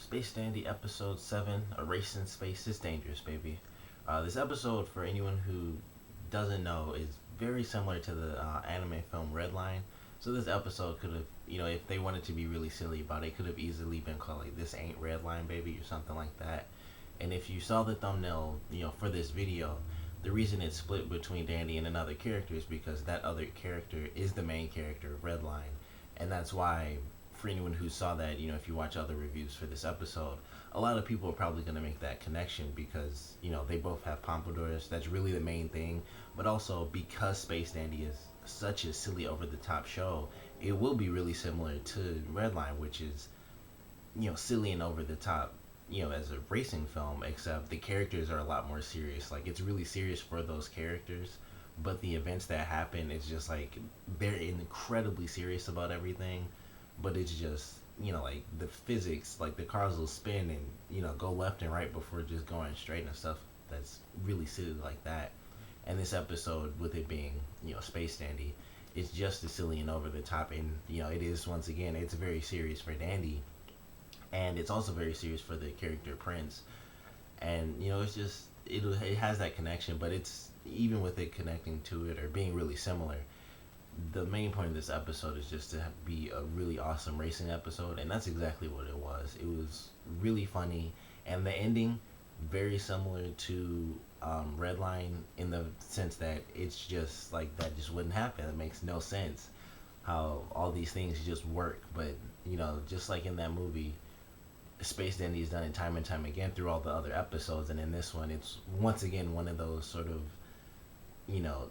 Space Dandy Episode 7, A Race in Space is Dangerous, baby. This episode, for anyone who doesn't know, is very similar to the anime film Redline. So this episode could have, if they wanted to be really silly about it, could have easily been called like "This Ain't Redline, Baby" or something like that. And if you saw the thumbnail, for this video, the reason it's split between Dandy and another character is because that other character is the main character, Redline, and that's why for anyone who saw that, if you watch other reviews for this episode, a lot of people are probably going to make that connection because, they both have pompadours. That's really the main thing. But also, because Space Dandy is such a silly, over the top show, it will be really similar to Redline, which is, silly and over the top, as a racing film, except the characters are a lot more serious. Like, it's really serious for those characters. But the events that happen, it's just like they're incredibly serious about everything, but it's just like the physics, like the cars will spin and go left and right before just going straight and stuff. That's really silly like that. And this episode, with it being Space Dandy, it's just as silly and over the top, and it is, once again, it's very serious for Dandy, and it's also very serious for the character Prince. And it's just it has that connection, but it's even with it connecting to it or being really similar, the main point of this episode is just to be a really awesome racing episode, and that's exactly what it was. It was really funny, and the ending very similar to Redline in the sense that it's just like that just wouldn't happen. It makes no sense how all these things just work, but just like in that movie, Space Dandy has done it time and time again through all the other episodes, and in this one, it's once again one of those sort of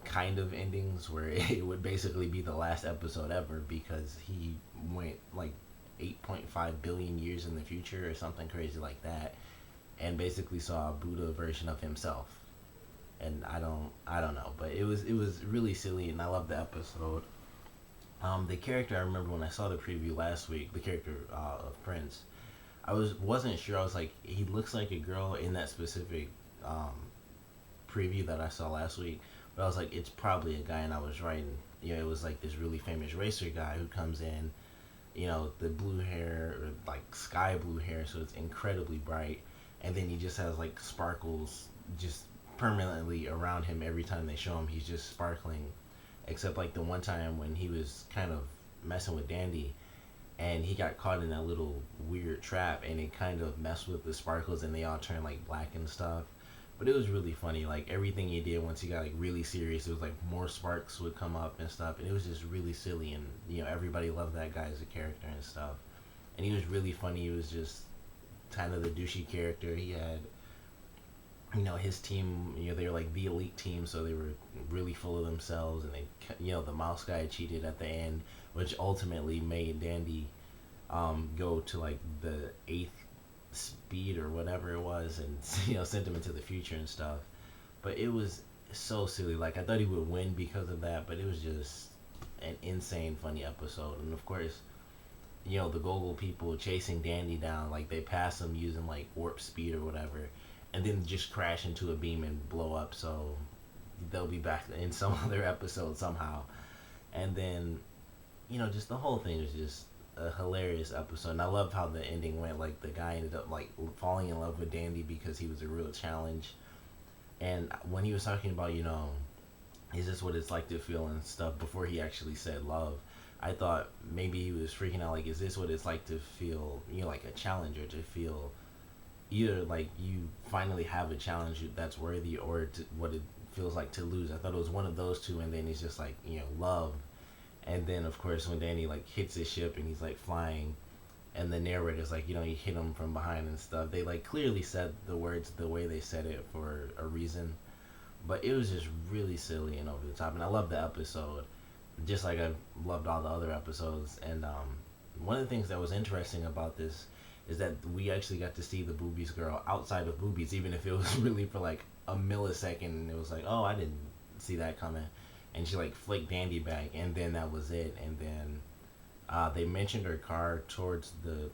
kind of endings where it would basically be the last episode ever because he went like 8.5 billion years in the future or something crazy like that, and basically saw a Buddha version of himself. And I don't know, but it was really silly, and I love the episode. The character, I remember when I saw the preview last week, the character of Prince, wasn't sure. I was like, he looks like a girl in that specific um, preview that I saw last week, but I was like, it's probably a guy, and I was right. And, it was like this really famous racer guy who comes in, the blue hair, or like sky blue hair, so it's incredibly bright, and then he just has like sparkles just permanently around him every time they show him. He's just sparkling, except like the one time when he was kind of messing with Dandy, and he got caught in that little weird trap, and it kind of messed with the sparkles, and they all turned like black and stuff. But it was really funny. Like everything he did, once he got like really serious, it was like more sparks would come up and stuff, and it was just really silly. And everybody loved that guy as a character and stuff. And he was really funny. He was just kind of the douchey character. He had his team. They were like the elite team, so they were really full of themselves. And they, the mouse guy cheated at the end, which ultimately made Dandy go to like the eighth speed or whatever it was, and sent him into the future and stuff. But it was so silly. Like I thought he would win because of that, but it was just an insane funny episode. And of course, the Gogol people chasing Dandy down, like they pass him using like warp speed or whatever, and then just crash into a beam and blow up. So they'll be back in some other episode somehow. And then just the whole thing is just a hilarious episode. And I love how the ending went. Like the guy ended up like falling in love with Dandy because he was a real challenge. And when he was talking about, is this what it's like to feel and stuff before he actually said love, I thought maybe he was freaking out. Like, is this what it's like to feel, like a challenger, to feel either like you finally have a challenge that's worthy, or what it feels like to lose. I thought it was one of those two, and then he's just like, love. And then of course when Danny like hits his ship and he's like flying, and the narrator's like, you hit him from behind and stuff. They like clearly said the words the way they said it for a reason, but it was just really silly and over the top. And I love the episode, just like I loved all the other episodes. And one of the things that was interesting about this is that we actually got to see the Boobies girl outside of Boobies, even if it was really for like a millisecond. And it was like, oh, I didn't see that coming. And she like flicked Dandy back, and then that was it. And then they mentioned her car towards the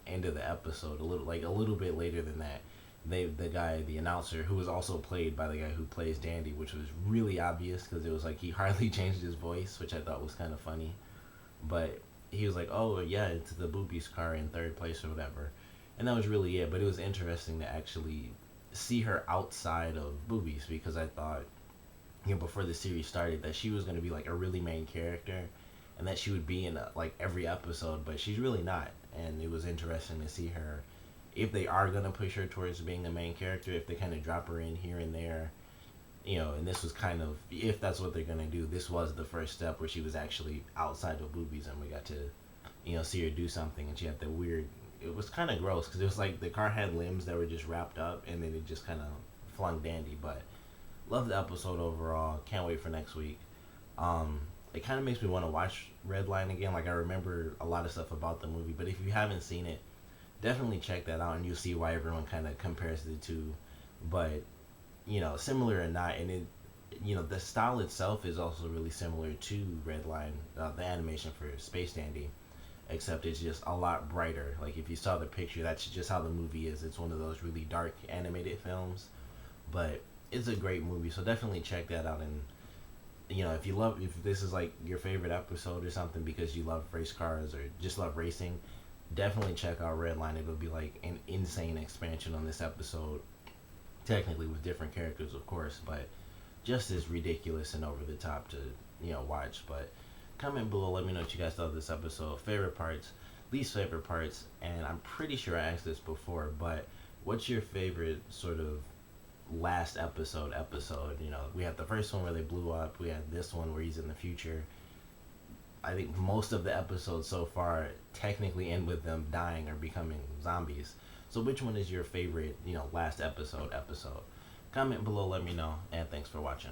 end of the episode, a little bit later than that. The guy, the announcer, who was also played by the guy who plays Dandy, which was really obvious because it was like he hardly changed his voice, which I thought was kind of funny. But he was like, "Oh yeah, it's the Boobies car in third place or whatever," and that was really it. But it was interesting to actually see her outside of boobies, because I thought, before the series started, that she was going to be like a really main character, and that she would be in like every episode, but she's really not. And it was interesting to see her, if they are going to push her towards being the main character, if they kind of drop her in here and there, and this was kind of, if that's what they're going to do, this was the first step where she was actually outside of boobies, and we got to, see her do something, and she had the weird, it was kind of gross, because it was like the car had limbs that were just wrapped up, and then it just kind of flung dandy. But love the episode overall. Can't wait for next week. It kind of makes me want to watch Redline again. Like, I remember a lot of stuff about the movie, but if you haven't seen it, definitely check that out, and you'll see why everyone kind of compares the two. But similar or not, and the style itself is also really similar to Redline, the animation for Space Dandy, except it's just a lot brighter. Like, if you saw the picture, that's just how the movie is. It's one of those really dark animated films, but it's a great movie. So definitely check that out. And if this is like your favorite episode or something because you love race cars or just love racing, definitely check out Redline. It'll be like an insane expansion on this episode, technically with different characters, of course, but just as ridiculous and over the top to watch. But comment below, let me know what you guys thought of this episode, favorite parts, least favorite parts, and I'm pretty sure I asked this before, but what's your favorite sort of last episode? We had the first one where they blew up, we had this one where he's in the future. I think most of the episodes so far technically end with them dying or becoming zombies. So which one is your favorite, last episode? Comment below, let me know, and thanks for watching.